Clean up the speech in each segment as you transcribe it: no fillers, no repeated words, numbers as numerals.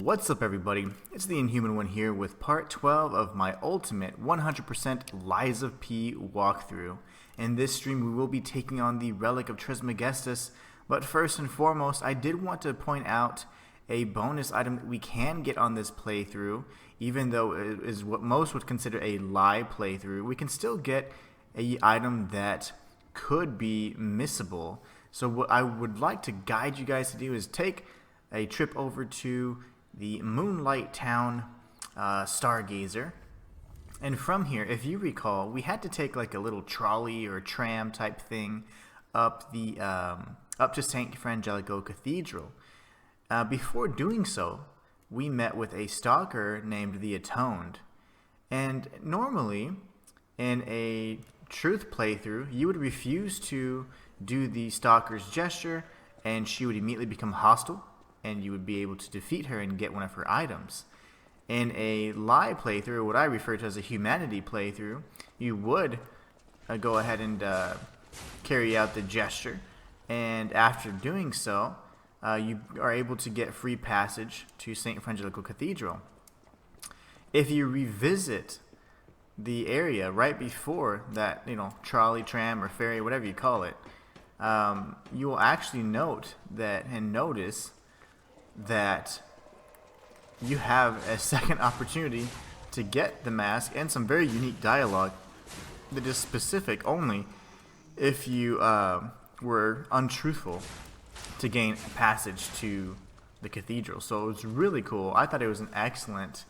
What's up, everybody? It's the Inhuman one here with part 12 of my ultimate 100% Lies of P walkthrough. In this stream we will be taking on the Relic of Trismegistus, but first and foremost I did want to point out a bonus item that we can get on this playthrough. Even though it is what most would consider a lie playthrough, we can still get an item that could be missable. So what I would like to guide you guys to do is take a trip over to the Moonlight Town Stargazer. And from here, if you recall, we had to take like a little trolley or tram type thing up to St. Frangelico Cathedral. Before doing so, we met with a stalker named the Atoned. And normally, in a truth playthrough, you would refuse to do the stalker's gesture, and she would immediately become hostile, and you would be able to defeat her and get one of her items. In a lie playthrough, what I refer to as a humanity playthrough, you would go ahead and carry out the gesture, and after doing so, you are able to get free passage to St. Frangelico Cathedral. If you revisit the area right before that, trolley, tram, or ferry, whatever you call it, you will actually note that and notice that you have a second opportunity to get the mask and some very unique dialogue that is specific only if you were untruthful to gain passage to the cathedral. So it was really cool. I thought it was an excellent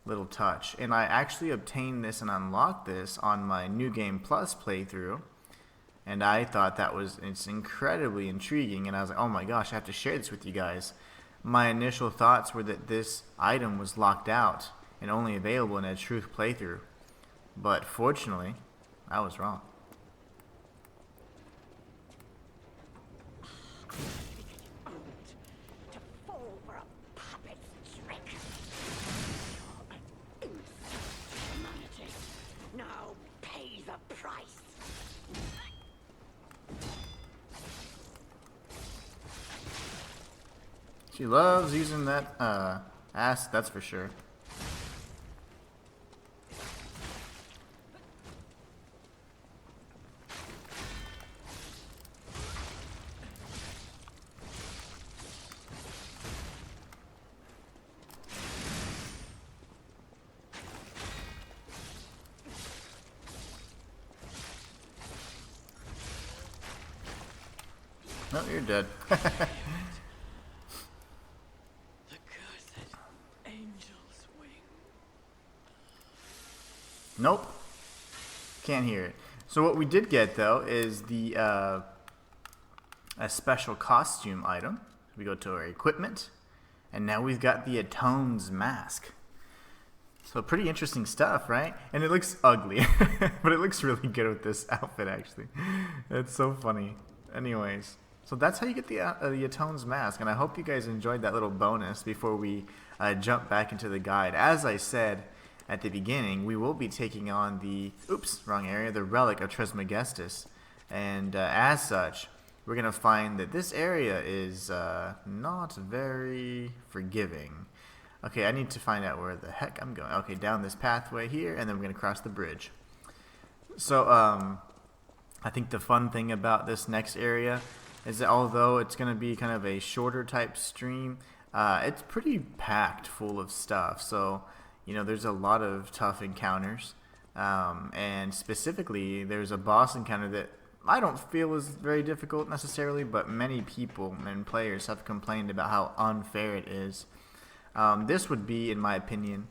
little touch, and I actually obtained this and unlocked this on my New Game Plus playthrough, and I thought it's incredibly intriguing, and I was like, oh my gosh, I have to share this with you guys. My initial thoughts were that this item was locked out and only available in a truth playthrough, but fortunately I was wrong. She loves using that ass, that's for sure. No, you're dead. Nope. Can't hear it. So what we did get, though, is the a special costume item. We go to our equipment, and now we've got the Atone's mask. So pretty interesting stuff, right? And it looks ugly, but it looks really good with this outfit, actually. It's so funny. Anyways, so that's how you get the Atone's mask, and I hope you guys enjoyed that little bonus before we jump back into the guide. As I said at the beginning, we will be taking on the the Relic of Trismegistus, and as such, we're gonna find that this area is not very forgiving. Okay, I need to find out where the heck I'm going. Okay, down this pathway here, and then we're gonna cross the bridge. So I think the fun thing about this next area is that although it's gonna be kind of a shorter type stream, it's pretty packed full of stuff. So there's a lot of tough encounters, and specifically there's a boss encounter that I don't feel is very difficult necessarily, but many people and players have complained about how unfair it is. This would be, in my opinion,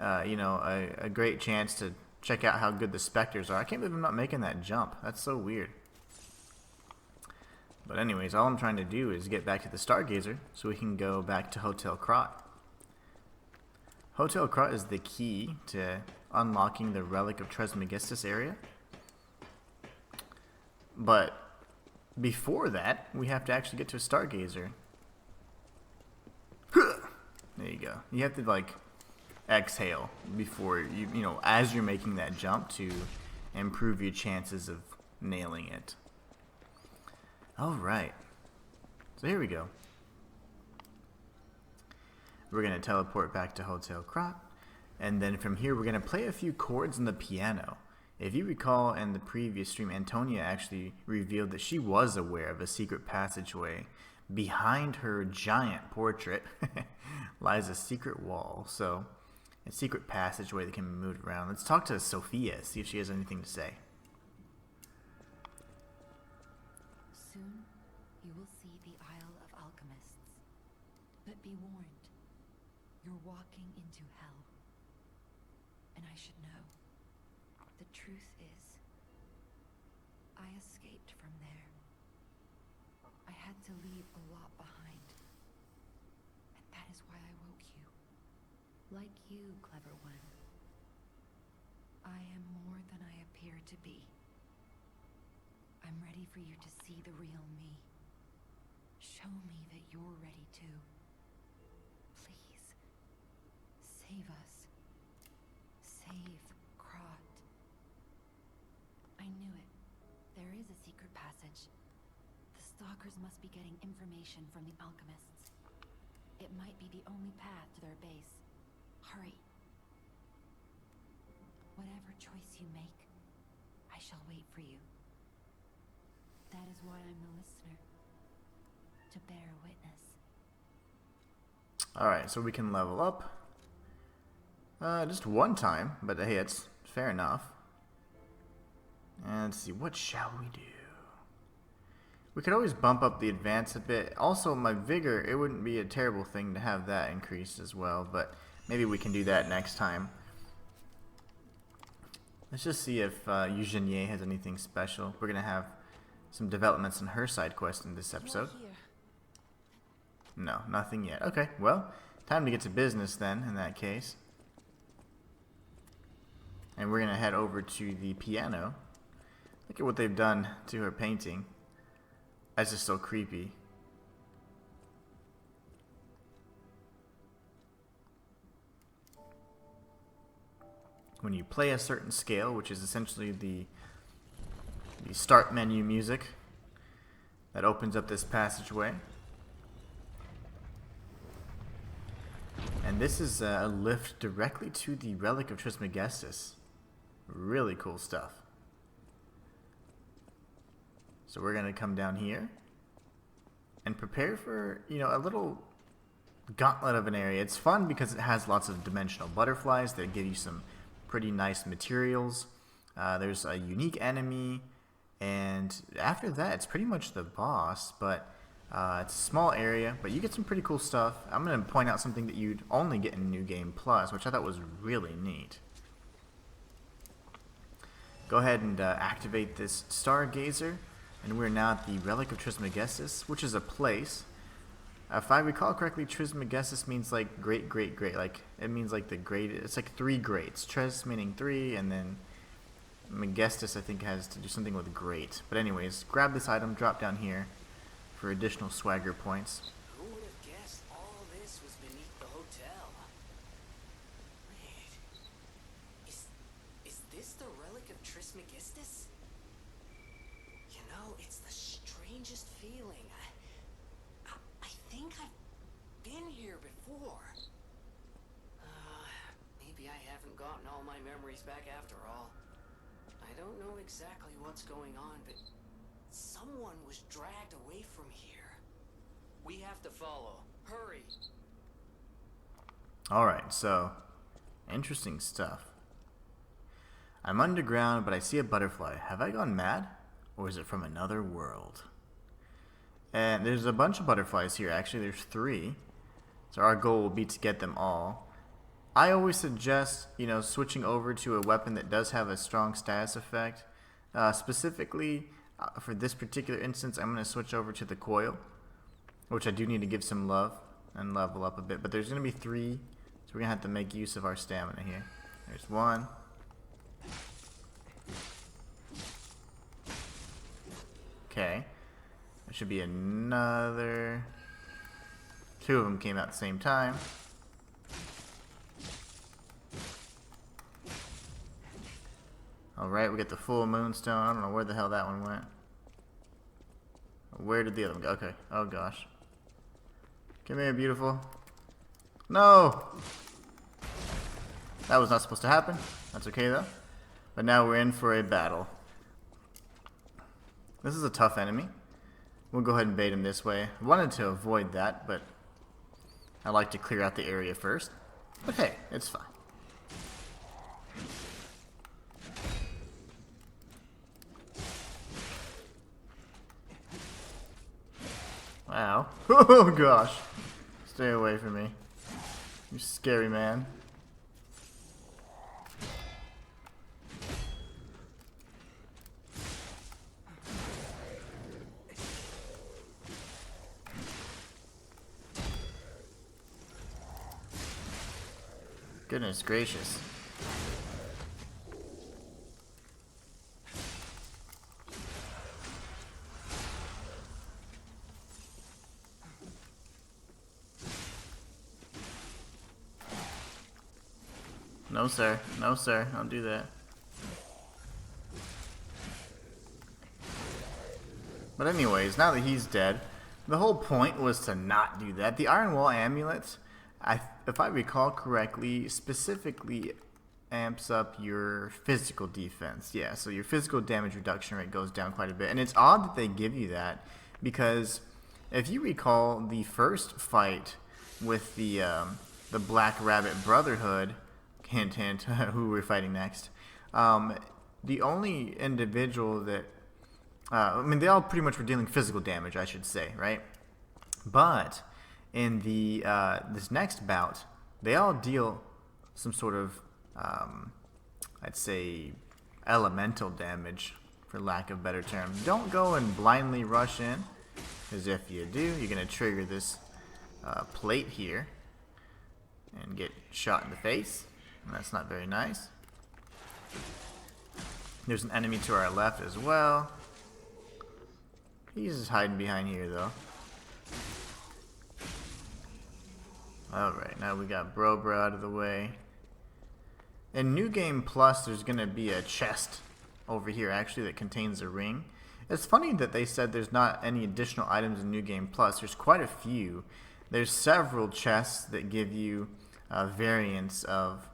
a great chance to check out how good the specters are. I can't believe I'm not making that jump. That's so weird. But anyways, all I'm trying to do is get back to the Stargazer so we can go back to Hotel Krot. Hotel Krot is the key to unlocking the Relic of Trismegistus area. But before that, we have to actually get to a Stargazer. There you go. You have to exhale before as you're making that jump to improve your chances of nailing it. All right. So here we go. We're going to teleport back to Hotel Krat. And then from here, we're going to play a few chords on the piano. If you recall, in the previous stream, Antonia actually revealed that she was aware of a secret passageway. Behind her giant portrait lies a secret wall, so a secret passageway that can be moved around. Let's talk to Sophia, see if she has anything to say. Soon you will see the Isle of Alchemists, but be warned, you're walking into hell. And I should know. The truth is, I escaped from there. I had to leave a lot behind. And that is why I woke you. Like you, clever one. I am more than I appear to be. I'm ready for you to see the real me. Show me that you're ready too. Please, save us. Save Krat. I knew it. There is a secret passage. The stalkers must be getting information from the alchemists. It might be the only path to their base. Hurry. Whatever choice you make, I shall wait for you. That is why I'm the listener. To bear witness. Alright, so we can level up. Just one time, but hey, it's fair enough. And let's see, what shall we do? We could always bump up the advance a bit. Also, my vigor, it wouldn't be a terrible thing to have that increased as well, but maybe we can do that next time. Let's just see if Eugenie has anything special. We're going to have some developments in her side quest in this episode. No, nothing yet. Okay, well, time to get to business then, in that case. And we're going to head over to the piano. Look at what they've done to her painting. That's just so creepy. When you play a certain scale, which is essentially the start menu music, that opens up this passageway. And this is a lift directly to the Relic of Trismegistus. Really cool stuff. So we're going to come down here and prepare for, a little gauntlet of an area. It's fun because it has lots of dimensional butterflies that give you some pretty nice materials. There's a unique enemy, and after that it's pretty much the boss, but it's a small area, but you get some pretty cool stuff. I'm going to point out something that you'd only get in New Game Plus, which I thought was really neat. Go ahead and activate this Stargazer, and we're now at the Relic of Trismegistus, which is a place. If I recall correctly, Trismegistus means like great, like it means like the great. It's like 3 greats. Tris meaning 3, and then Megistus I think has to do something with great. But anyways, grab this item, drop down here for additional swagger points. Who would have guessed all this was beneath the hotel? Wait, is this the Relic of Trismegistus? You know, it's the strangest feeling. I think I've been here before. Maybe I haven't gotten all my memories back after all. I don't know exactly what's going on, but someone was dragged away from here. We have to follow. Hurry! Alright, so interesting stuff. I'm underground, but I see a butterfly. Have I gone mad? Or is it from another world? And there's a bunch of butterflies here. Actually, there's 3. So our goal will be to get them all. I always suggest, switching over to a weapon that does have a strong status effect. Specifically, for this particular instance, I'm going to switch over to the coil, which I do need to give some love and level up a bit. But there's going to be 3, so we're going to have to make use of our stamina here. There's 1. Okay. There should be another. 2 of them came out at the same time. Alright, we get the full moonstone. I don't know where the hell that one went. Where did the other one go? Okay. Oh gosh. Come here, beautiful. No! That was not supposed to happen. That's okay though. But now we're in for a battle. This is a tough enemy. We'll go ahead and bait him this way. I wanted to avoid that, but I like to clear out the area first. But hey, it's fine. Wow. Oh gosh. Stay away from me. You scary man. Goodness gracious. No sir, no sir, don't do that. But anyways, now that he's dead, the whole point was to not do that. The Iron Wall Amulet, if I recall correctly, specifically amps up your physical defense. Yeah, so your physical damage reduction rate goes down quite a bit. And it's odd that they give you that, because if you recall the first fight with the Black Rabbit Brotherhood, hint hint, who we're fighting next, the only individual that, I mean, they all pretty much were dealing physical damage, I should say, right? But in the this next bout, they all deal some sort of, I'd say, elemental damage, for lack of a better term. Don't go and blindly rush in, because if you do, you're going to trigger this plate here and get shot in the face. And that's not very nice. There's an enemy to our left as well. He's just hiding behind here, though. Alright, now we got Bro out of the way. In New Game Plus, there's going to be a chest over here, actually, that contains a ring. It's funny that they said there's not any additional items in New Game Plus. There's quite a few. There's several chests that give you variants of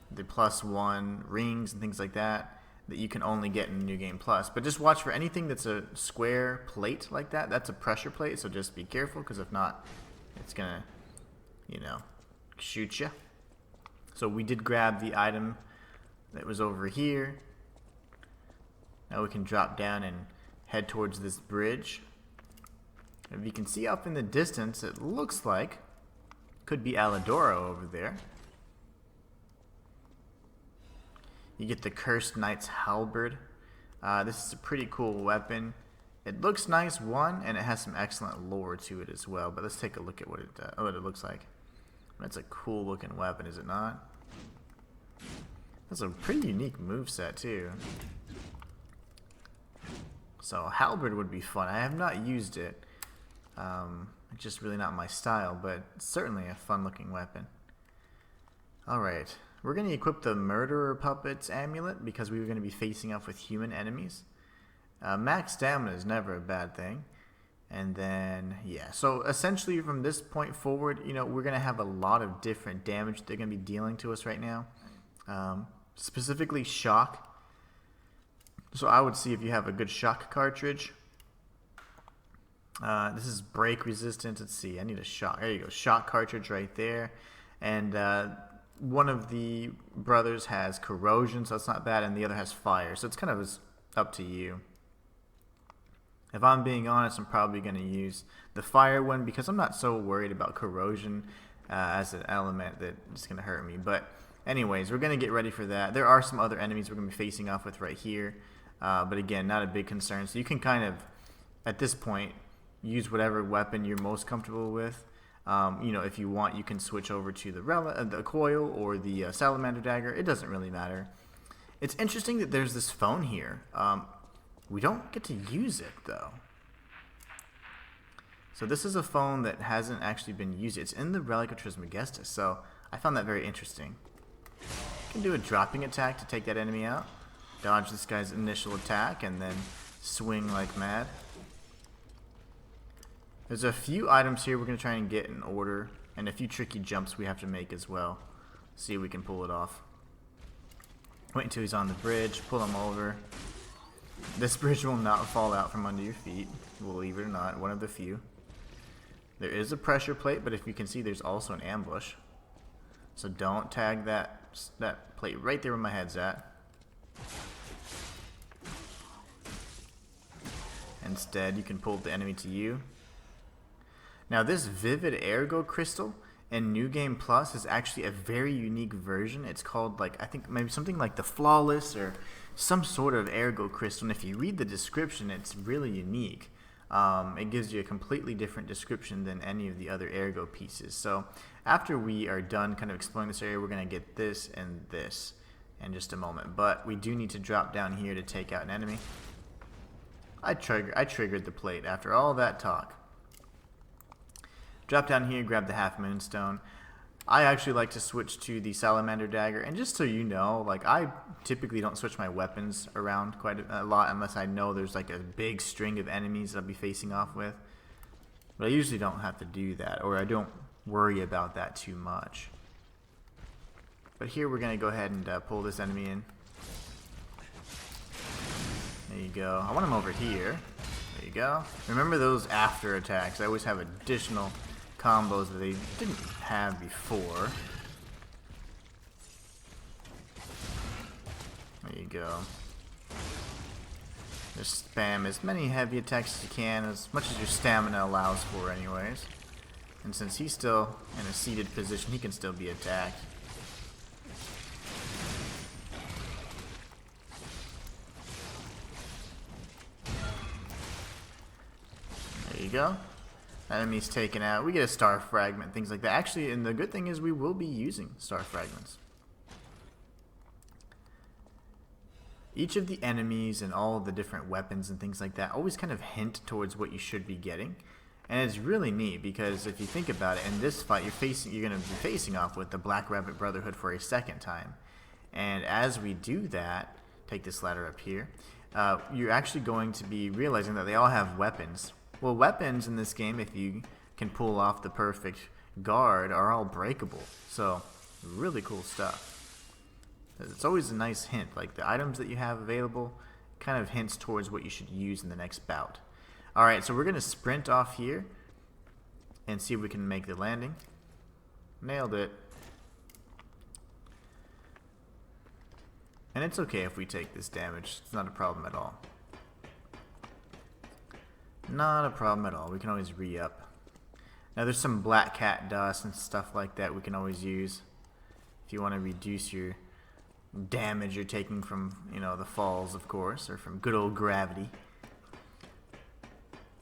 the +1 rings and things like that you can only get in New Game Plus. But just watch for anything that's a square plate like that. That's a pressure plate, so just be careful, because if not, it's gonna, you know, shoot you. So we did grab the item that was over here. Now we can drop down and head towards this bridge. If you can see up in the distance, it looks like could be Alidoro over there. You get the Cursed Knight's Halberd. This is a pretty cool weapon. It looks nice, one, and it has some excellent lore to it as well. But let's take a look at what it looks like. That's a cool looking weapon, is it not? That's a pretty unique moveset too. So Halberd would be fun. I have not used it. It's just really not my style, but it's certainly a fun looking weapon. Alright. We're going to equip the Murderer Puppet's Amulet because we were going to be facing off with human enemies. Max stamina is never a bad thing. And then, yeah. So essentially from this point forward, you know, we're going to have a lot of different damage they're going to be dealing to us right now. Specifically shock. So I would see if you have a good shock cartridge. This is break resistance. Let's see. I need a shock. There you go. Shock cartridge right there. And one of the brothers has corrosion, so that's not bad, and the other has fire. So it's kind of up to you. If I'm being honest, I'm probably going to use the fire one because I'm not so worried about corrosion as an element that's going to hurt me. But anyways, we're going to get ready for that. There are some other enemies we're going to be facing off with right here. But again, not a big concern. So you can kind of, at this point, use whatever weapon you're most comfortable with. You know, if you want, you can switch over to the coil or the salamander dagger. It doesn't really matter. It's interesting that there's this phone here. We don't get to use it, though. So this is a phone that hasn't actually been used. It's in the Relic of Trismegistus, so I found that very interesting. You can do a dropping attack to take that enemy out. Dodge this guy's initial attack, and then swing like mad. There's a few items here we're going to try and get in order. And a few tricky jumps we have to make as well. See if we can pull it off. Wait until he's on the bridge, pull him over. This bridge will not fall out from under your feet, believe it or not, one of the few. There is a pressure plate, but if you can see, there's also an ambush. So don't tag that plate right there where my head's at. Instead, you can pull the enemy to you. Now this Vivid Ergo Crystal in New Game Plus is actually a very unique version. It's called, like, I think maybe something like the Flawless or some sort of Ergo Crystal. And if you read the description, it's really unique. It gives you a completely different description than any of the other Ergo pieces. So after we are done kind of exploring this area, we're going to get this and this in just a moment. But we do need to drop down here to take out an enemy. I triggered the plate after all that talk. Drop down here, grab the Half Moonstone. I actually like to switch to the Salamander Dagger, and just so you know, like, I typically don't switch my weapons around quite a lot unless I know there's like a big string of enemies that I'll be facing off with. But I usually don't have to do that, or I don't worry about that too much. But here we're going to go ahead and pull this enemy in. There you go. I want him over here. There you go. Remember those after attacks. I always have additional combos that they didn't have before. There you go. Just spam as many heavy attacks as you can, as much as your stamina allows for anyways. And since he's still in a seated position, he can still be attacked. There you go. Enemy's taken out. We get a star fragment, things like that. Actually, and the good thing is we will be using star fragments. Each of the enemies and all of the different weapons and things like that always kind of hint towards what you should be getting. And it's really neat because if you think about it, in this fight you're going to be facing off with the Black Rabbit Brotherhood for a second time. And as we do that, take this ladder up here, you're actually going to be realizing that they all have weapons. Well, weapons in this game, if you can pull off the perfect guard, are all breakable. So, really cool stuff. It's always a nice hint. Like, the items that you have available kind of hints towards what you should use in the next bout. Alright, so we're going to sprint off here and see if we can make the landing. Nailed it. And it's okay if we take this damage. It's not a problem at all. Not a problem at all. We can always re-up. Now there's some black cat dust and stuff like that we can always use if you want to reduce your damage you're taking from, you know, the falls, of course, or from good old gravity.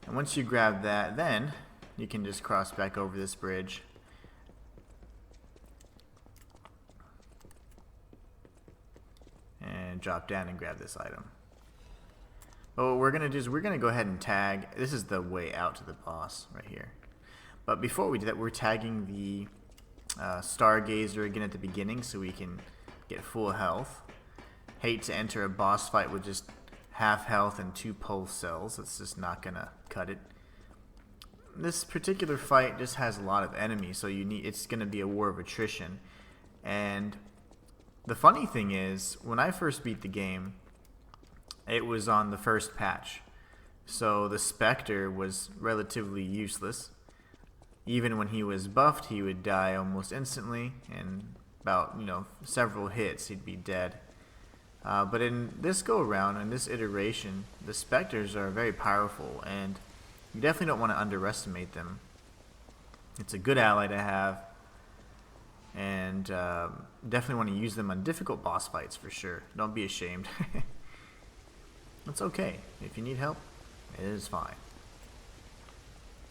And once you grab that, then you can just cross back over this bridge. And drop down and grab this item. But what we're going to do is we're going to go ahead and tag. This is the way out to the boss right here. But before we do that, we're tagging the Stargazer again at the beginning so we can get full health. Hate to enter a boss fight with just half health and 2 pulse cells. It's just not going to cut it. This particular fight just has a lot of enemies, so it's going to be a war of attrition. And the funny thing is, when I first beat the game, it was on the first patch. So the Spectre was relatively useless. Even when he was buffed, he would die almost instantly. And about, several hits, he'd be dead. But in this go-around, in this iteration, the Spectres are very powerful. And you definitely don't want to underestimate them. It's a good ally to have. And definitely want to use them on difficult boss fights for sure. Don't be ashamed. It's okay. If you need help, it is fine.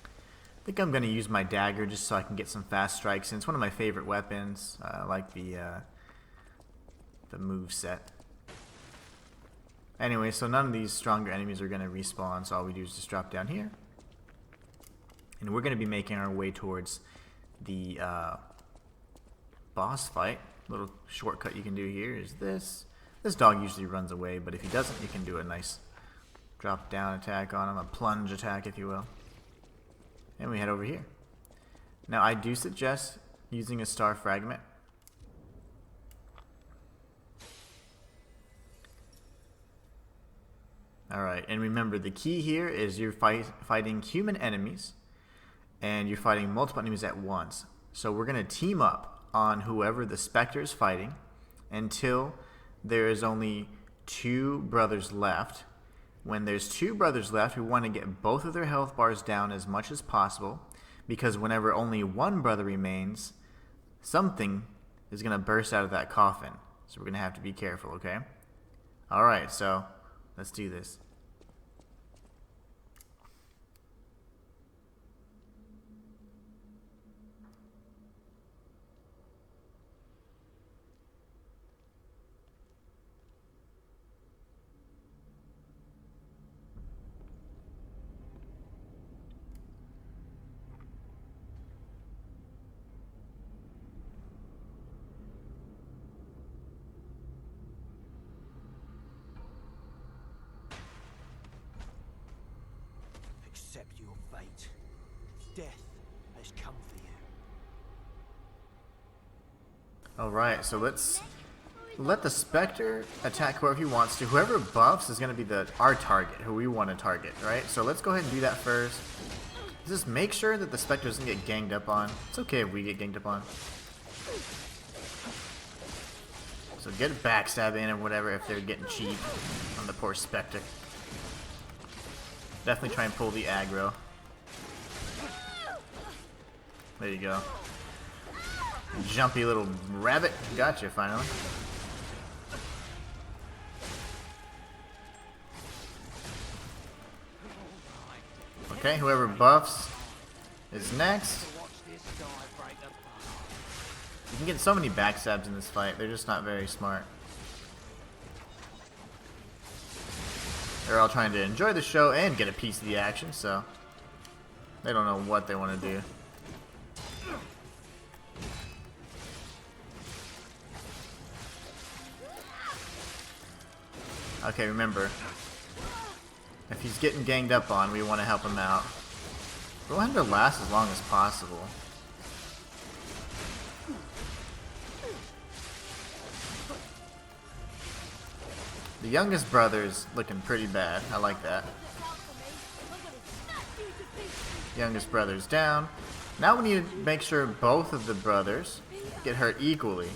I think I'm going to use my dagger just so I can get some fast strikes in. It's one of my favorite weapons. I like the move set. Anyway, so none of these stronger enemies are going to respawn, so all we do is just drop down here. And we're going to be making our way towards the boss fight. Little shortcut you can do here is this. This dog usually runs away, but if he doesn't, you can do a nice drop down attack on him, a plunge attack if you will. And we head over here. Now I do suggest using a star fragment. Alright, and remember the key here is you're fighting human enemies and you're fighting multiple enemies at once. So we're going to team up on whoever the Spectre is fighting until there is only 2 brothers left. When there's 2 brothers left, we want to get both of their health bars down as much as possible, because whenever only 1 brother remains, something is going to burst out of that coffin. So we're going to have to be careful, okay? Alright, so let's do this. Accept your fate. Death has come for you. Alright, so let's let the Spectre attack whoever he wants to. Whoever buffs is going to be our target, who we want to target, right? So let's go ahead and do that first. Just make sure that the Spectre doesn't get ganged up on. It's okay if we get ganged up on. So get a backstab in or whatever if they're getting cheap on the poor Spectre. Definitely try and pull the aggro. There you go. Jumpy little rabbit. Gotcha, finally. Okay, whoever buffs is next. You can get so many backstabs in this fight. They're just not very smart. They're all trying to enjoy the show and get a piece of the action, so they don't know what they want to do. Okay, remember, if he's getting ganged up on, we want to help him out. We want him to last as long as possible. The youngest brother's looking pretty bad. I like that. Youngest brother's down. Now we need to make sure both of the brothers get hurt equally.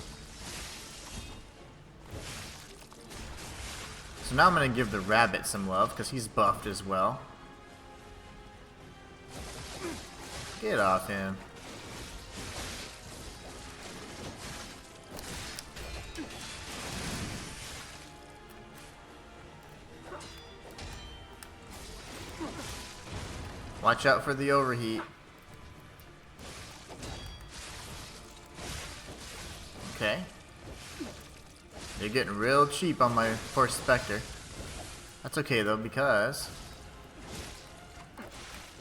So now I'm going to give the rabbit some love because he's buffed as well. Get off him. Watch out for the overheat. Okay. They're getting real cheap on my poor Spectre. That's okay though, because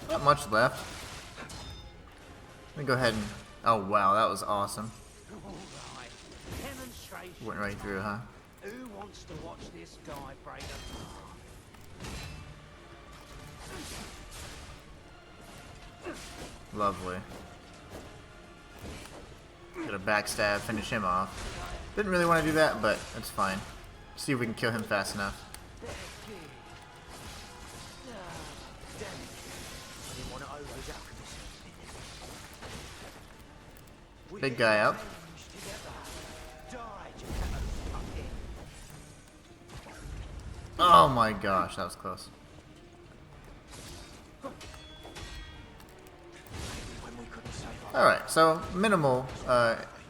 not much left. Let me go ahead and... Oh wow, that was awesome. Went right through, huh? Who wants to watch this guy break apart? Lovely. Get a backstab, finish him off. Didn't really want to do that, but that's fine. See if we can kill him fast enough. Big guy up. Oh my gosh, that was close. Alright, so minimal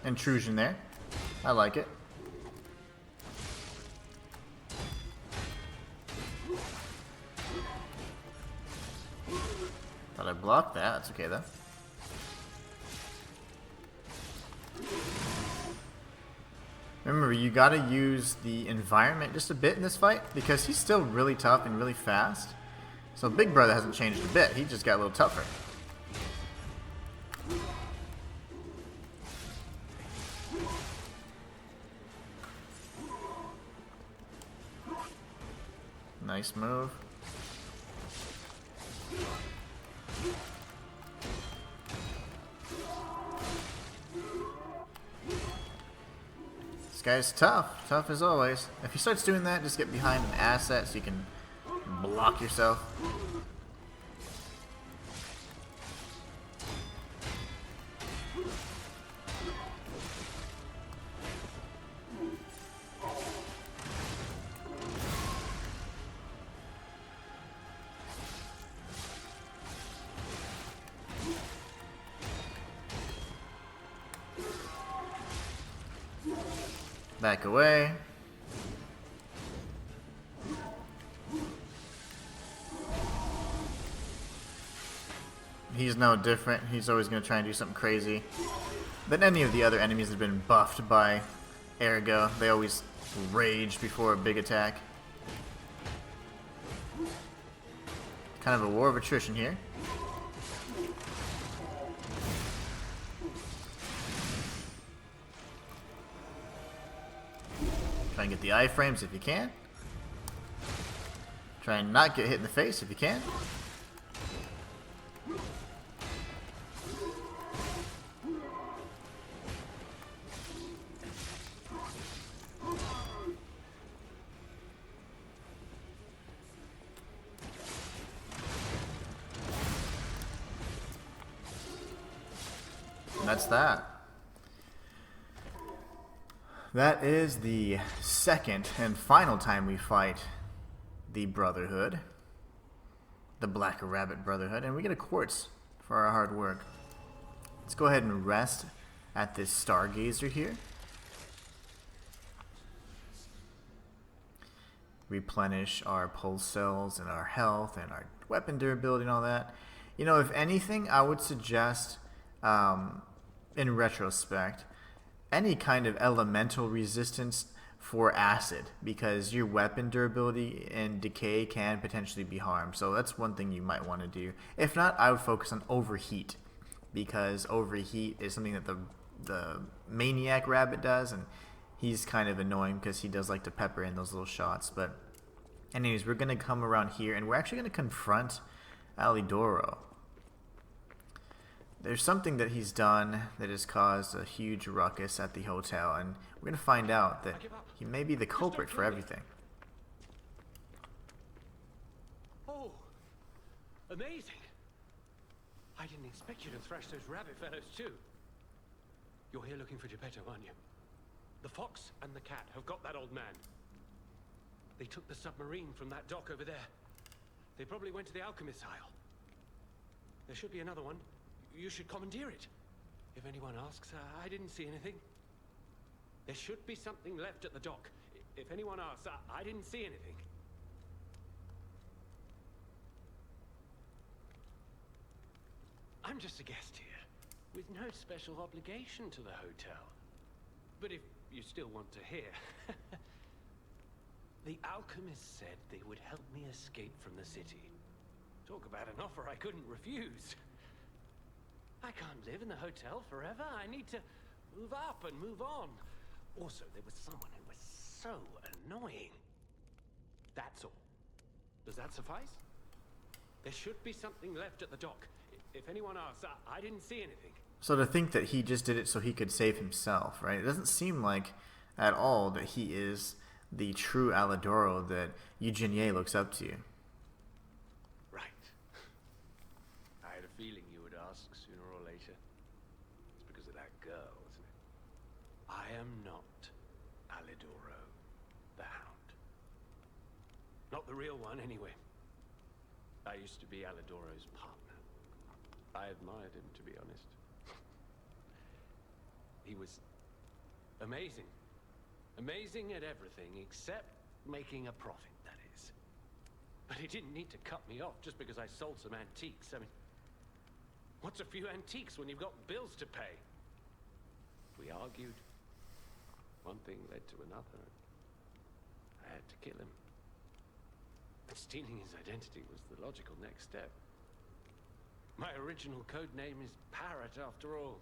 intrusion there. I like it. Thought I blocked that. That's okay though. Remember, you gotta use the environment just a bit in this fight because he's still really tough and really fast. So Big Brother hasn't changed a bit. He just got a little tougher. Nice move. guy's tough. Tough as always. If he starts doing that, just get behind an asset so you can block yourself. Back away. He's no different. He's always going to try and do something crazy. But any of the other enemies have been buffed by Ergo. They always rage before a big attack. Kind of a war of attrition here. Try and get the iframes if you can. Try and not get hit in the face if you can. And that's that. That is the second and final time we fight the Brotherhood. The Black Rabbit Brotherhood. And we get a quartz for our hard work. Let's go ahead and rest at this Stargazer here. Replenish our pulse cells and our health and our weapon durability and all that. You know, if anything, I would suggest, in retrospect, any kind of elemental resistance for acid, because your weapon durability and decay can potentially be harmed. So that's one thing you might want to do. If not, I would focus on overheat, because overheat is something that the maniac rabbit does, and he's kind of annoying because he does like to pepper in those little shots. But anyways, we're going to come around here and we're actually going to confront Alidoro. There's something that he's done that has caused a huge ruckus at the hotel, and we're going to find out that he may be the culprit for everything. Oh, amazing. I didn't expect you to thrash those rabbit fellows too. You're here looking for Geppetto, aren't you? The fox and the cat have got that old man. They took the submarine from that dock over there. They probably went to the alchemist's isle. There should be another one. You should commandeer it. If anyone asks, I didn't see anything. There should be something left at the dock. If anyone asks, I didn't see anything. I'm just a guest here, with no special obligation to the hotel. But if you still want to hear, the alchemist said they would help me escape from the city. Talk about an offer I couldn't refuse. I can't live in the hotel forever. I need to move up and move on. Also, there was someone who was so annoying. That's all. Does that suffice? There should be something left at the dock. If anyone asks, I didn't see anything. So to think that he just did it so he could save himself, right? It doesn't seem like at all that he is the true Alidoro that Eugenie looks up to. Right. I had a feeling you would ask sooner or later. It's because of that girl, isn't it? I am not Alidoro, the Hound. Not the real one, anyway. I used to be Alidoro's partner. I admired him, to be honest. He was amazing. Amazing at everything, except making a profit, that is. But he didn't need to cut me off just because I sold some antiques. I mean, what's a few antiques when you've got bills to pay? We argued. One thing led to another. I had to kill him. But stealing his identity was the logical next step. My original code name is Parrot, after all.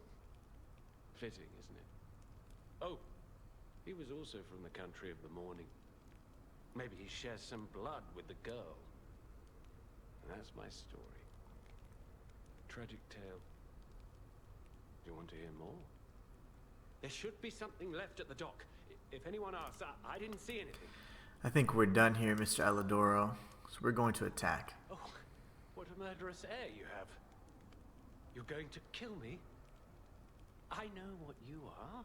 Fitting, isn't it? Oh, he was also from the country of the morning. Maybe he shares some blood with the girl. And that's my story. Tragic tale. Do you want to hear more? There should be something left at the dock. If anyone asks, I didn't see anything. I think we're done here, Mr. Alidoro. So we're going to attack. Oh, what a murderous air you have. You're going to kill me? I know what you are.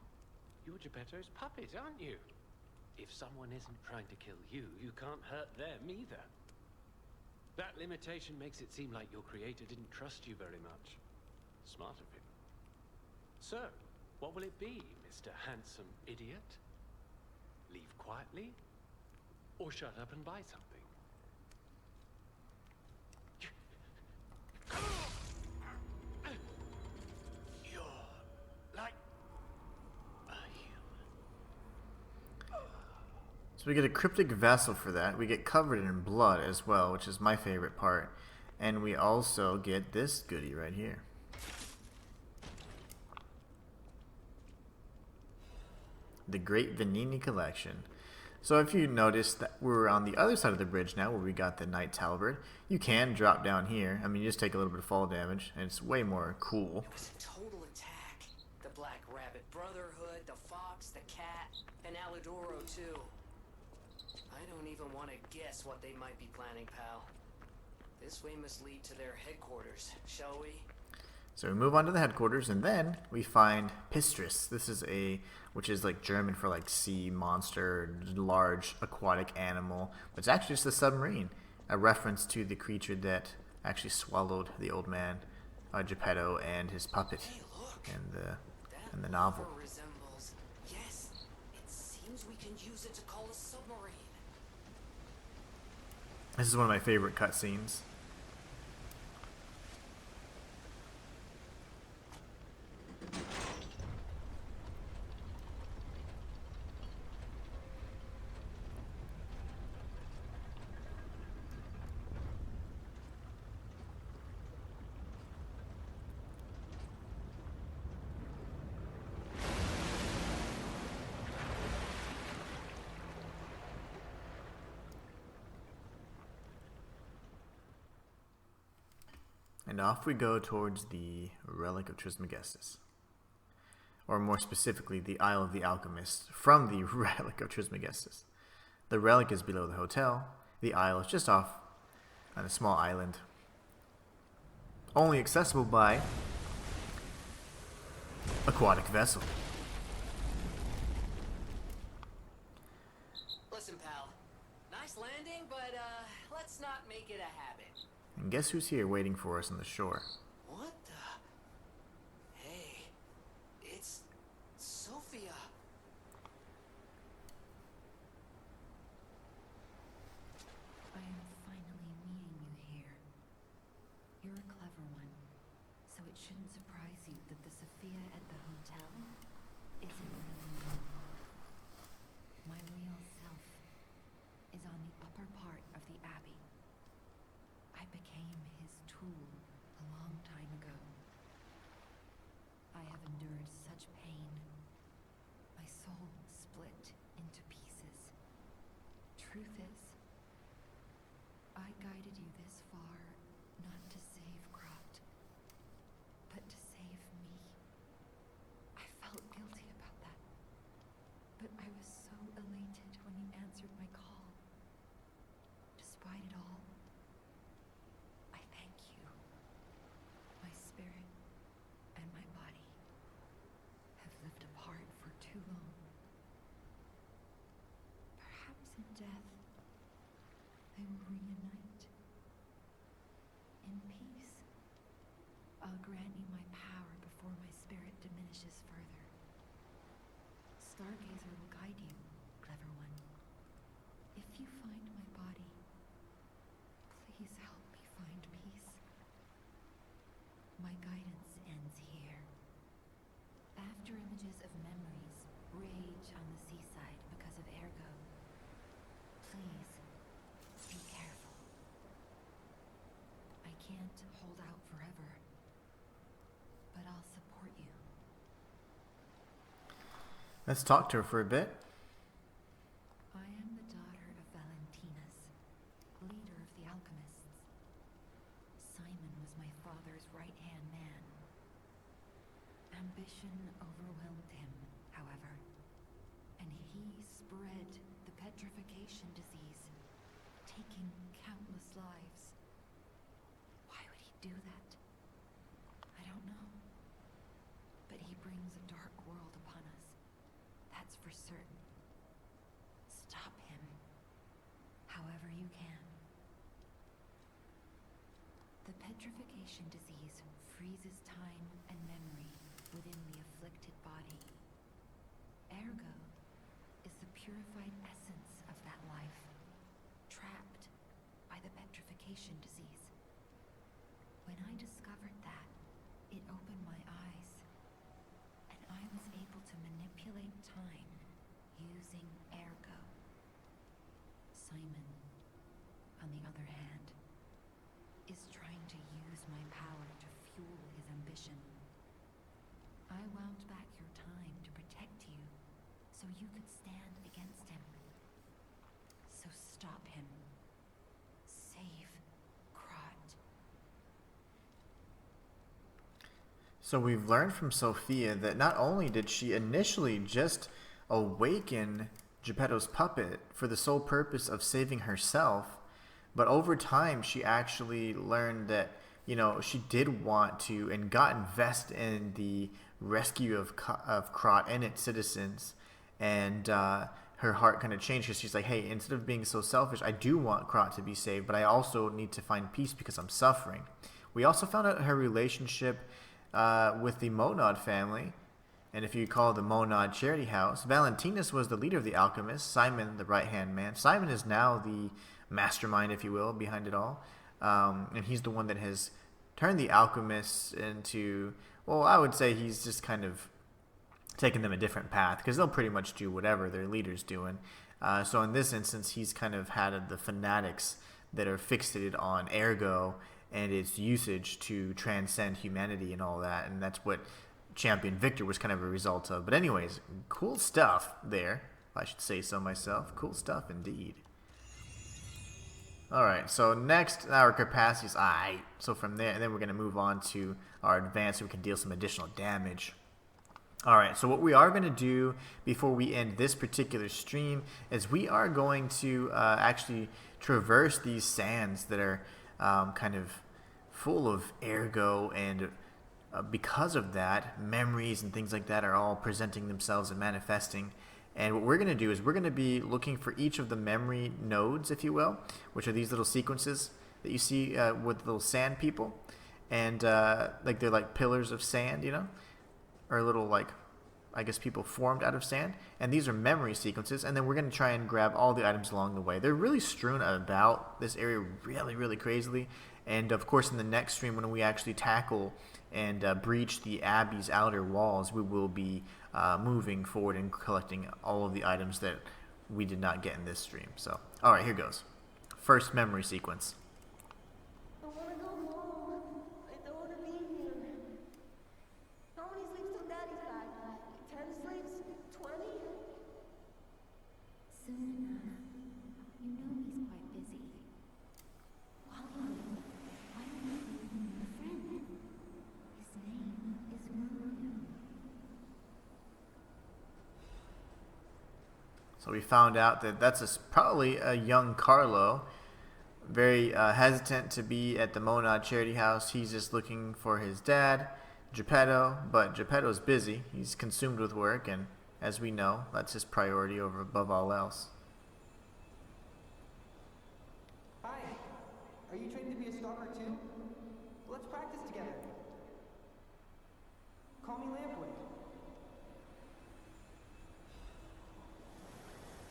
You're Geppetto's puppet, aren't you? If someone isn't trying to kill you, you can't hurt them either. That limitation makes it seem like your creator didn't trust you very much. Smart of him. So, what will it be, Mr. Handsome Idiot? Leave quietly? Or shut up and buy something? You're like a human. So we get a cryptic vessel for that. We get covered in blood as well, which is my favorite part. And we also get this goodie right here. The Great Venini Collection. So if you notice that we're on the other side of the bridge now, where we got the Knight Halberd, you can drop down here. I mean, you just take a little bit of fall damage, and it's way more cool. It was a total attack. The Black Rabbit Brotherhood, the Fox, the Cat, and Alidoro too. I don't even want to guess what they might be planning, pal. This way must lead to their headquarters, shall we? So we move on to the headquarters, and then we find Pistrus. This is which is like German for like sea monster, large aquatic animal. But it's actually just a submarine, a reference to the creature that actually swallowed the old man, Geppetto, and his puppet Hey, look. in the novel. That resembles. Yes, it seems we can use it to call a submarine. This is one of my favorite cutscenes. And off we go towards the Relic of Trismegistus. Or more specifically, the Isle of the Alchemists from the Relic of Trismegistus. The relic is below the hotel. The isle is just off on a small island. Only accessible by aquatic vessel. Listen, pal. Nice landing, but let's not make it a habit. And guess who's here waiting for us on the shore? What the? Hey, it's Sophia. I am finally meeting you here. You're a clever one, so it shouldn't surprise you that the Sophia at the hotel isn't really me. My real self is on the upper part of the Abbey. I became his tool a long time ago. I have endured such pain. My soul split into pieces. Truth is, I guided you this far not to save Croft, but to save me. I felt guilty about that, but I was so elated when he answered my call. Despite it all, I thank you. My spirit and my body have lived apart for too long. Perhaps in death, they will reunite. In peace, I'll grant you my power before my spirit diminishes further. Stargazer will guide you, clever one. If you find my body, please help me find peace. My guidance ends here. After images of memories rage on the seaside because of Ergo, please be careful. I can't hold out forever, but I'll support you. Let's talk to her for a bit. I am the daughter of Valentinus, leader of the alchemists. Simon was my father's right-hand man. Ambition overwhelmed him, however, And he spread the petrification disease, taking countless lives. Why would he do that? I don't know. But he brings a dark world upon us. That's for certain. Stop him, however you can. The petrification disease freezes time and memory within the afflicted body. Ergo is the purified essence of that life, trapped by the petrification disease. When I discovered that, it opened my eyes, and I was able to manipulate time using Ergo. Simon, on the other hand, is trying to use my power to fuel his ambition. I wound back your time to protect you, so you could stand against him. So stop him. Save Krot. So we've learned from Sophia that not only did she initially just awaken Geppetto's puppet for the sole purpose of saving herself, but over time she actually learned that, you know, she did want to and got invested in the rescue of Krot and its citizens. And her heart kind of changed because she's like, hey, instead of being so selfish, I do want Krot to be saved, but I also need to find peace because I'm suffering. We also found out her relationship with the Monad family. And if you recall the Monad charity house, Valentinus was the leader of the alchemists, Simon the right-hand man. Simon is now the mastermind, if you will, behind it all. And he's the one that has turned the alchemists into, well, I would say he's just kind of taken them a different path, because they'll pretty much do whatever their leader's doing. So in this instance, he's kind of had the fanatics that are fixated on Ergo and its usage to transcend humanity and all that. And that's what Champion Victor was kind of a result of. But anyways, cool stuff there, if I should say so myself. Cool stuff indeed. Alright, so next, our capacity is I. So from there, and then we're going to move on to our advance so we can deal some additional damage. Alright, so what we are going to do before we end this particular stream is we are going to actually traverse these sands that are kind of full of Ergo, and because of that, memories and things like that are all presenting themselves and manifesting. And what we're going to do is we're going to be looking for each of the memory nodes, if you will, which are these little sequences that you see with little sand people. And like they're like pillars of sand, you know, or little, like, I guess people formed out of sand. And these are memory sequences. And then we're going to try and grab all the items along the way. They're really strewn about this area really, really crazily. And of course, in the next stream, when we actually tackle and breach the Abbey's outer walls, we will be moving forward and collecting all of the items that we did not get in this stream. So, alright, here goes. First memory sequence. I want to go home. I don't want to be here. How many sleeps till Daddy's back? 10 sleeps? 20? Soon enough. You know he's quite busy. Wally, why don't you leave him a friend? His name is William. So we found out that that's probably a young Carlo, very hesitant to be at the Monad charity house. He's just looking for his dad, Geppetto, but Geppetto's busy. He's consumed with work, and as we know, that's his priority over above all else. Hi, are you trained to be a stalker too? Let's practice together. Call me Lampwick.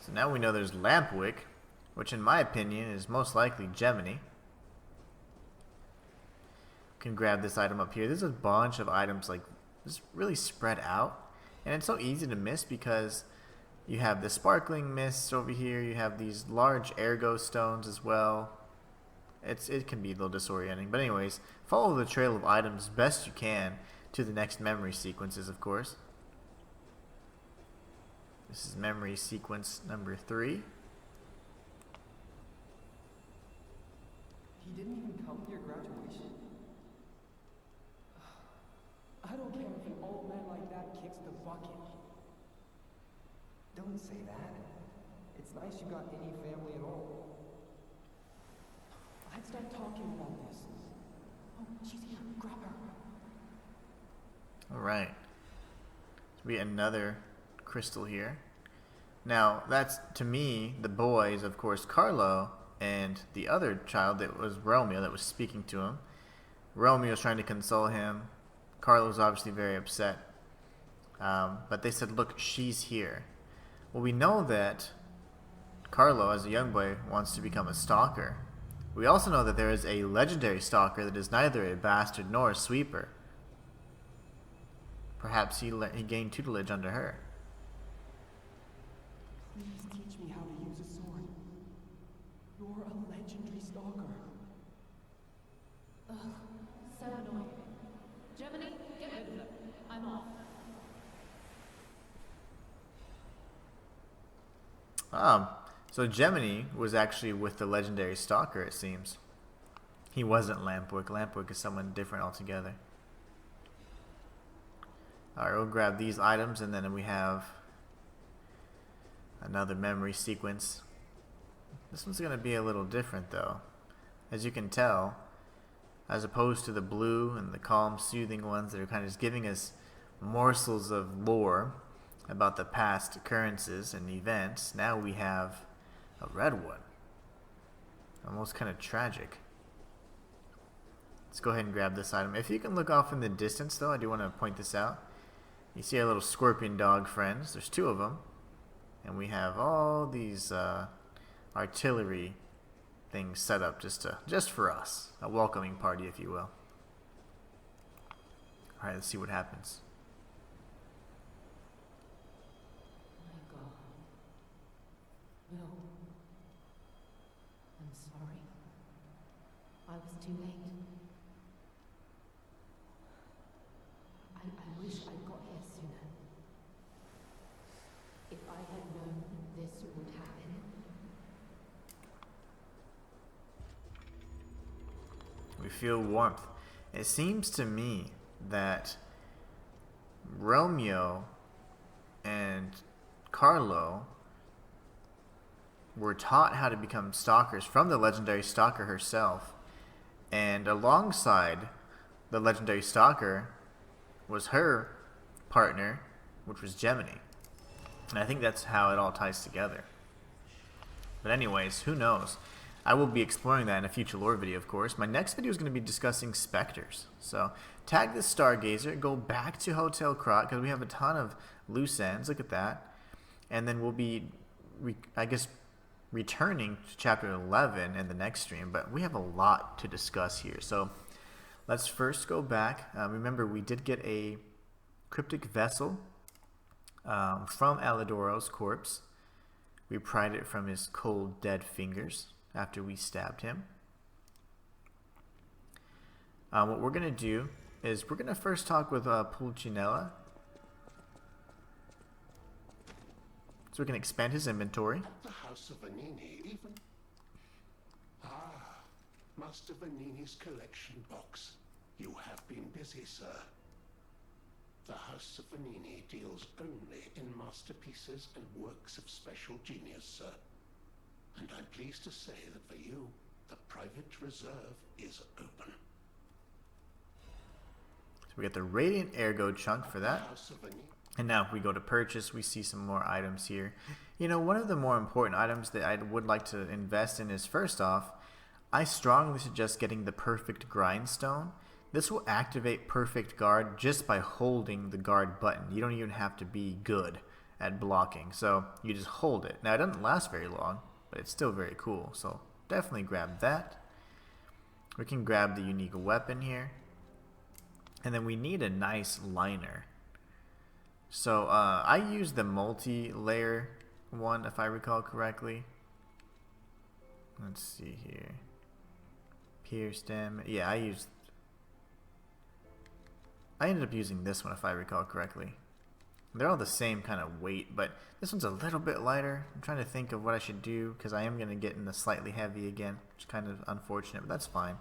So now we know there's Lampwick, which in my opinion is most likely Gemini. Can grab this item up here. There's a bunch of items like this really spread out, and it's so easy to miss because you have the sparkling mists over here, you have these large Ergo stones as well. It can be a little disorienting, but anyways, follow the trail of items best you can to the next memory sequences, of course. This is memory sequence number 3. He didn't even come to your graduation? I don't care if an old man like that kicks the bucket. Don't say that. It's nice you got any family at all. Let's start talking about this. Oh, she's here. Grab her. Alright. We get another crystal here. Now, that's, to me, the boy is, of course, Carlo, and the other child that was Romeo that was speaking to him. Romeo's trying to console him. Carlo's obviously very upset. But they said, look, she's here. Well, we know that Carlo, as a young boy, wants to become a stalker. We also know that there is a legendary stalker that is neither a bastard nor a sweeper. Perhaps he gained tutelage under her. Please teach me how to use a sword. You're a legendary stalker. Ugh, so annoying. Germany, get rid of them. I'm off. So Gemini was actually with the legendary stalker, it seems. He wasn't Lampwick. Lampwick is someone different altogether. Alright, we'll grab these items, and then we have another memory sequence. This one's going to be a little different, though. As you can tell, as opposed to the blue and the calm, soothing ones that are kind of just giving us morsels of lore about the past occurrences and events, now we have a red one. Almost kind of tragic. Let's go ahead and grab this item. If you can look off in the distance, though, I do want to point this out. You see our little scorpion dog friends. There's two of them. And we have all these artillery things set up just for us. A welcoming party, if you will. Alright, let's see what happens. My God. No. I'm sorry. I was too late. I wish I'd got here sooner. If I had known this would happen. We feel warmth. It seems to me that Romeo and Carlo were taught how to become stalkers from the legendary stalker herself. And alongside the legendary stalker was her partner, which was Gemini. And I think that's how it all ties together. But anyways, who knows? I will be exploring that in a future lore video, of course. My next video is going to be discussing specters. So, tag the Stargazer, go back to Hotel Krot, because we have a ton of loose ends. Look at that. And then we'll be, I guess, returning to Chapter 11 in the next stream. But we have a lot to discuss here. So, let's first go back. Remember, we did get a cryptic vessel from Alidoro's corpse. We pried it from his cold, dead fingers after we stabbed him. What we're going to do is we're going to first talk with Pulcinella. So we can expand his inventory. At the House of Vanini, even... Ah, Master Vanini's collection box. You have been busy, sir. The House of Vanini deals only in masterpieces and works of special genius, sir. And I'm pleased to say that for you, the private reserve is open. So we got the Radiant Ergo chunk for that. House of Vanini. And now if we go to purchase, we see some more items here. You know, one of the more important items that I would like to invest in is, first off, I strongly suggest getting the perfect grindstone. This will activate perfect guard just by holding the guard button. You don't even have to be good at blocking. So you just hold it. Now it doesn't last very long, but it's still very cool. So definitely grab that. We can grab the unique weapon here. And then we need a nice liner. So I used the multi-layer one, if I recall correctly. Let's see here. Pierce damage. Yeah, I ended up using this one, if I recall correctly. They're all the same kind of weight, but this one's a little bit lighter. I'm trying to think of what I should do, because I am going to get in the slightly heavy again, which is kind of unfortunate, but that's fine.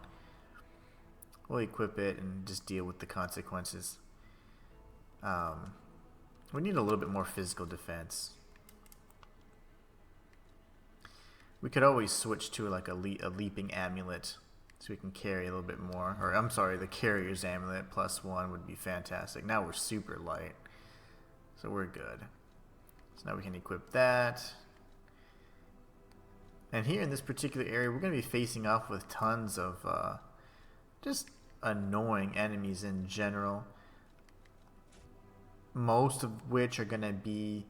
We'll equip it and just deal with the consequences. We need a little bit more physical defense. We could always switch to like a leaping amulet, so we can carry a little bit more. Or I'm sorry, the carrier's amulet +1 would be fantastic. Now we're super light, so we're good. So now we can equip that. And here in this particular area, we're going to be facing off with tons of just annoying enemies in general. Most of which are going to be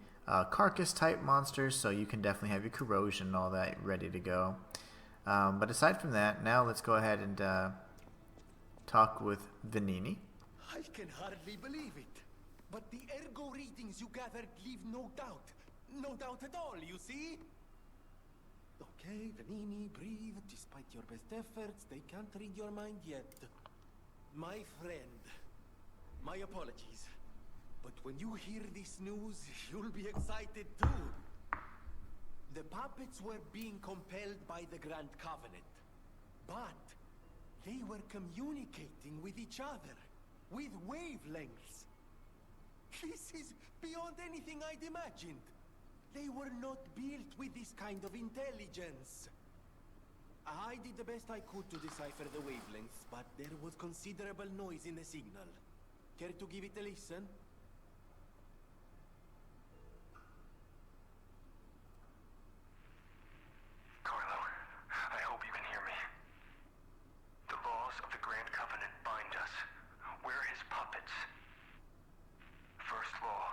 carcass type monsters, so you can definitely have your corrosion and all that ready to go. But aside from that, now let's go ahead and talk with Venini. I can hardly believe it. But the ergo readings you gathered leave no doubt. No doubt at all, you see? Okay, Venini, breathe. Despite your best efforts, they can't read your mind yet. My friend, my apologies. But when you hear this news, you'll be excited too. The puppets were being compelled by the Grand Covenant. But they were communicating with each other, with wavelengths. This is beyond anything I'd imagined. They were not built with this kind of intelligence. I did the best I could to decipher the wavelengths, but there was considerable noise in the signal. Care to give it a listen? Carlo, I hope you can hear me. The laws of the Grand Covenant bind us. We're his puppets. First law.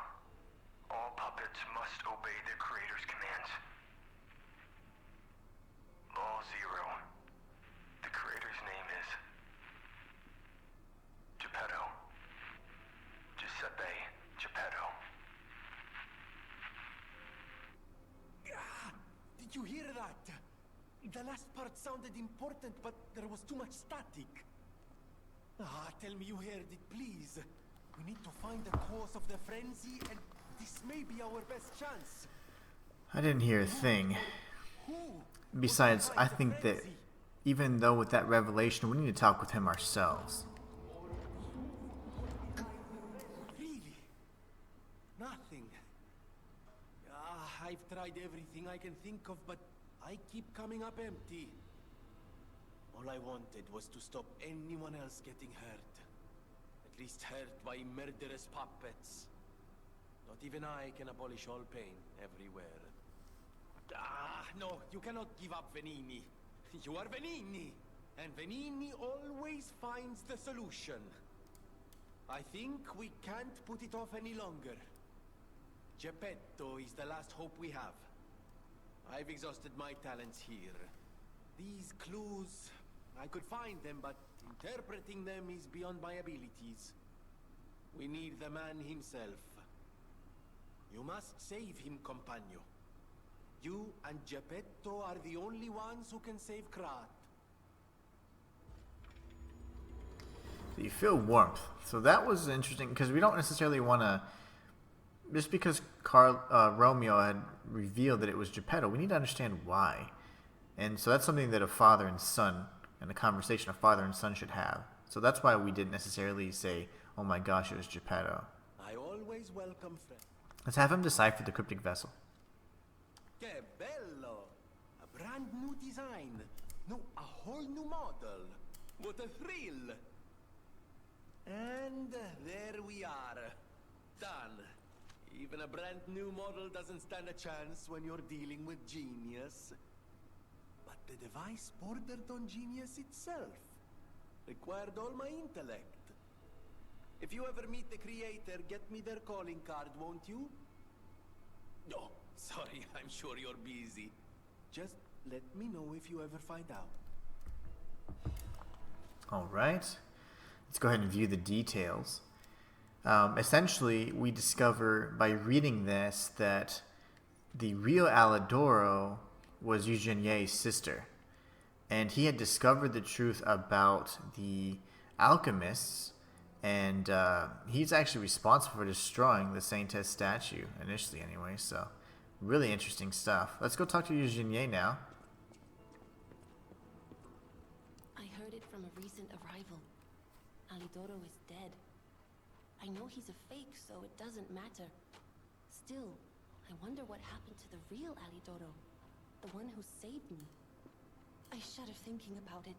All puppets must obey their creator's commands. Law 0. The creator's name is Geppetto. Giuseppe Geppetto. Did you hear that? The last part sounded important, but there was too much static. Tell me you heard it, please. We need to find the cause of the frenzy, and this may be our best chance. I didn't hear a thing. Who? Besides, I think that even though with that revelation, we need to talk with him ourselves. Really? Nothing. I've tried everything I can think of, but I keep coming up empty. All I wanted was to stop anyone else getting hurt. At least hurt by murderous puppets. Not even I can abolish all pain everywhere. No, you cannot give up Venini. You are Venini, and Venini always finds the solution. I think we can't put it off any longer. Geppetto is the last hope we have. I've exhausted my talents here. These clues, I could find them, but interpreting them is beyond my abilities. We need the man himself. You must save him, compagno. You and Geppetto are the only ones who can save Krat. You feel warmth. So that was interesting, because we don't necessarily want to... Just because Romeo had revealed that it was Geppetto, we need to understand why. And so that's something that a father and son, and a conversation a father and son should have. So that's why we didn't necessarily say, oh my gosh, it was Geppetto. I always welcome friends. Let's have him decipher the cryptic vessel. Que bello! A brand new design. No, a whole new model. What a thrill! And there we are. Done. Even a brand new model doesn't stand a chance when you're dealing with genius. But the device bordered on genius itself. Required all my intellect. If you ever meet the creator, get me their calling card, won't you? No, sorry, I'm sure you're busy. Just let me know if you ever find out. Alright. Let's go ahead and view the details. Essentially, we discover by reading this that the real Alidoro was Eugenie's sister. And he had discovered the truth about the alchemists, and he's actually responsible for destroying the Saintess statue, initially anyway, so really interesting stuff. Let's go talk to Eugenie now. I heard it from a recent arrival. Alidoro is dead. I know he's a fake, so it doesn't matter. Still, I wonder what happened to the real Alidoro. the one who saved me. I shudder thinking about it.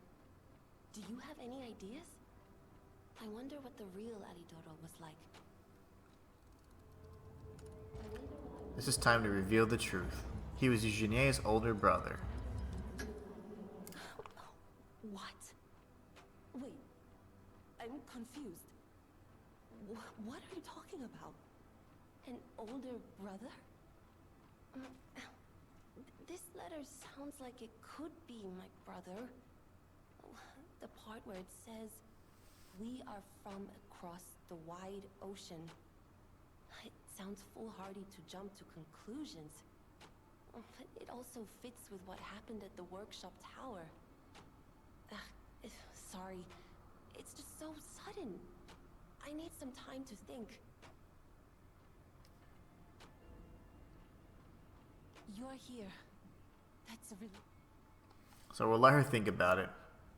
Do you have any ideas? I wonder what the real Alidoro was like. This is time to reveal the truth. He was Eugenie's older brother. What? Wait, I'm confused. What are you talking about? An older brother? This letter sounds like it could be my brother. The part where it says, "We are from across the wide ocean." It sounds foolhardy to jump to conclusions. But it also fits with what happened at the workshop tower. Sorry. It's just so sudden. I need some time to think. You're here. That's a really... So we'll let her think about it.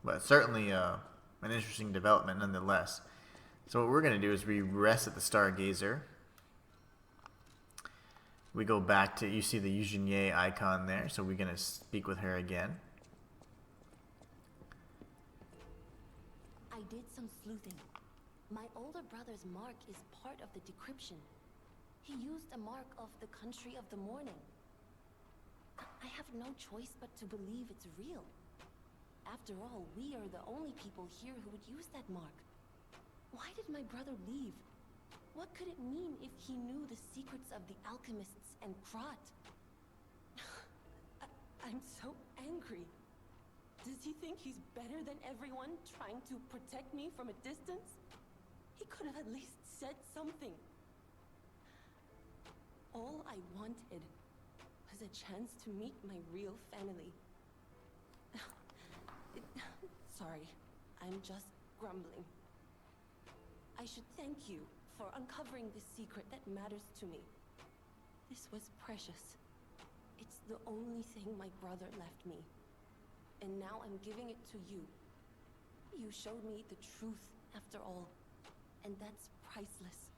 But certainly an interesting development nonetheless. So what we're going to do is we rest at the Stargazer. We go back to, you see the Eugenie icon there, so we're going to speak with her again. I did some sleuthing. My older brother's mark is part of the decryption. He used a mark of the country of the morning. I have no choice but to believe it's real. After all, we are the only people here who would use that mark. Why did my brother leave? What could it mean if he knew the secrets of the alchemists and Krat? I'm so angry. Does he think he's better than everyone, trying to protect me from a distance? He could have at least said something. All I wanted was a chance to meet my real family. Sorry, I'm just grumbling. I should thank you for uncovering the secret that matters to me. This was precious. It's the only thing my brother left me. And now I'm giving it to you. You showed me the truth after all. And that's priceless.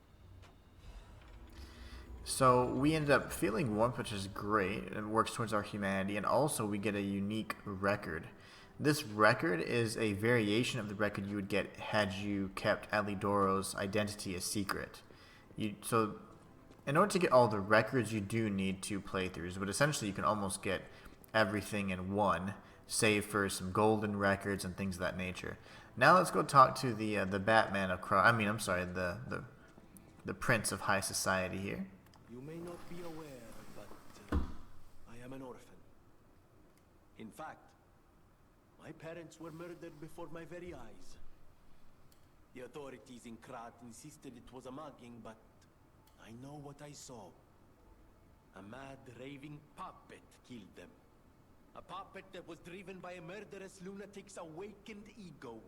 So we ended up feeling warmth, which is great. It works towards our humanity. And also we get a unique record. This record is a variation of the record you would get had you kept Alidoro's identity a secret. So in order to get all the records, you do need 2 playthroughs. But essentially you can almost get everything in one, save for some golden records and things of that nature. Now let's go talk to the Batman of the Prince of High Society here. You may not be aware, but I am an orphan. In fact, my parents were murdered before my very eyes. The authorities in Krat insisted it was a mugging, but I know what I saw. A mad, raving puppet killed them. A puppet that was driven by a murderous lunatic's awakened ego.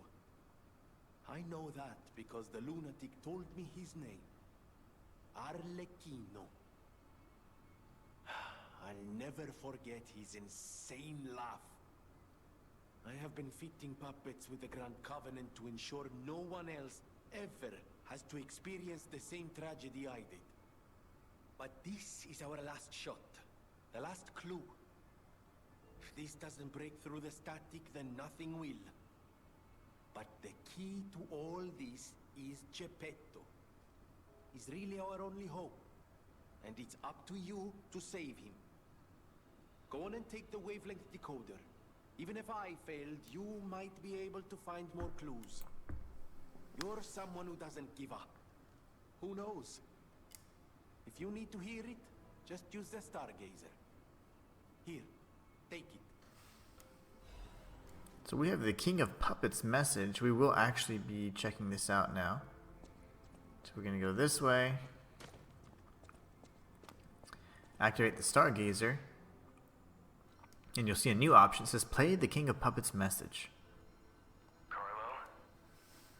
I know that because the lunatic told me his name. Arlecchino. I'll never forget his insane laugh. I have been fitting puppets with the Grand Covenant to ensure no one else ever has to experience the same tragedy I did. But this is our last shot. The last clue. If this doesn't break through the static, then nothing will. But the key to all this is Geppetto. He's really our only hope. And it's up to you to save him. Go on and take the wavelength decoder. Even if I failed, you might be able to find more clues. You're someone who doesn't give up. Who knows? If you need to hear it, just use the Stargazer. Here, take it. So we have the King of Puppets message. We will actually be checking this out now. So we're going to go this way. Activate the Stargazer. And you'll see a new option. It says play the King of Puppets message. Carlo,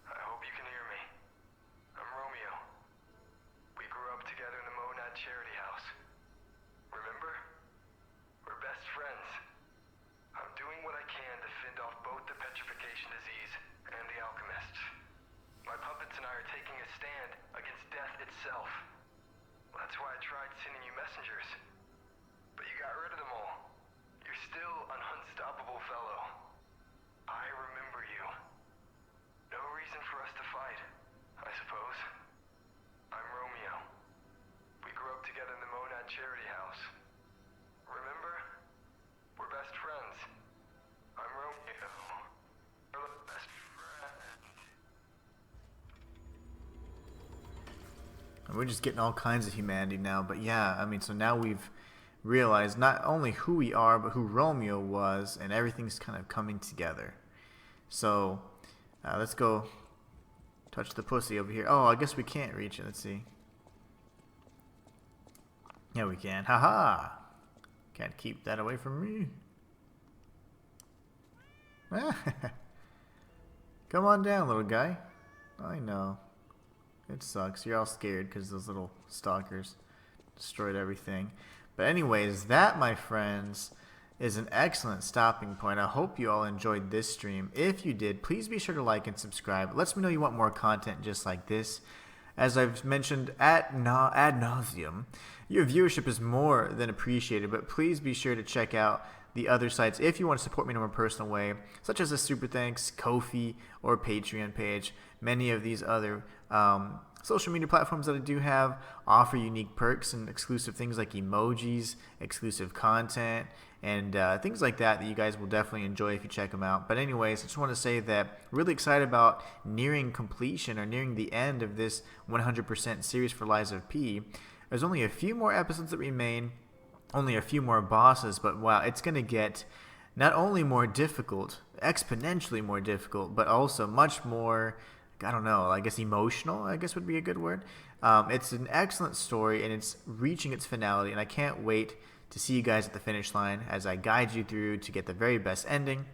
I hope you can hear me. I'm Romeo. We grew up together in the Monad Charity House. Remember? We're best friends. I'm doing what I can to fend off both the petrification disease and the alchemists. My puppets and I are taking a stand against death itself. That's why I tried sending you messengers. But you got rid of them all. Your And we're just getting all kinds of humanity now. But yeah, I mean, so now we've realized not only who we are, but who Romeo was, and everything's kind of coming together. So let's go touch the pussy over here. Oh, I guess we can't reach it. Let's see. Yeah, we can. Haha! Can't keep that away from me. Come on down, little guy. I know. It sucks. You're all scared because those little stalkers destroyed everything. But anyways, that, my friends, is an excellent stopping point. I hope you all enjoyed this stream. If you did, please be sure to like and subscribe. It lets me know you want more content just like this. As I've mentioned ad nauseum, your viewership is more than appreciated, but please be sure to check out the other sites if you want to support me in a more personal way, such as a Super Thanks, Ko-fi, or Patreon page. Many of these other social media platforms that I do have offer unique perks and exclusive things like emojis, exclusive content, and things like that that you guys will definitely enjoy if you check them out. But anyways, I just want to say that really excited about nearing completion or nearing the end of this 100% series for Lies of P. There's only a few more episodes that remain, only a few more bosses, but wow, it's going to get not only more difficult, exponentially more difficult, but also much more, I don't know, I guess emotional, I guess would be a good word. It's an excellent story, and it's reaching its finality, and I can't wait to see you guys at the finish line as I guide you through to get the very best ending.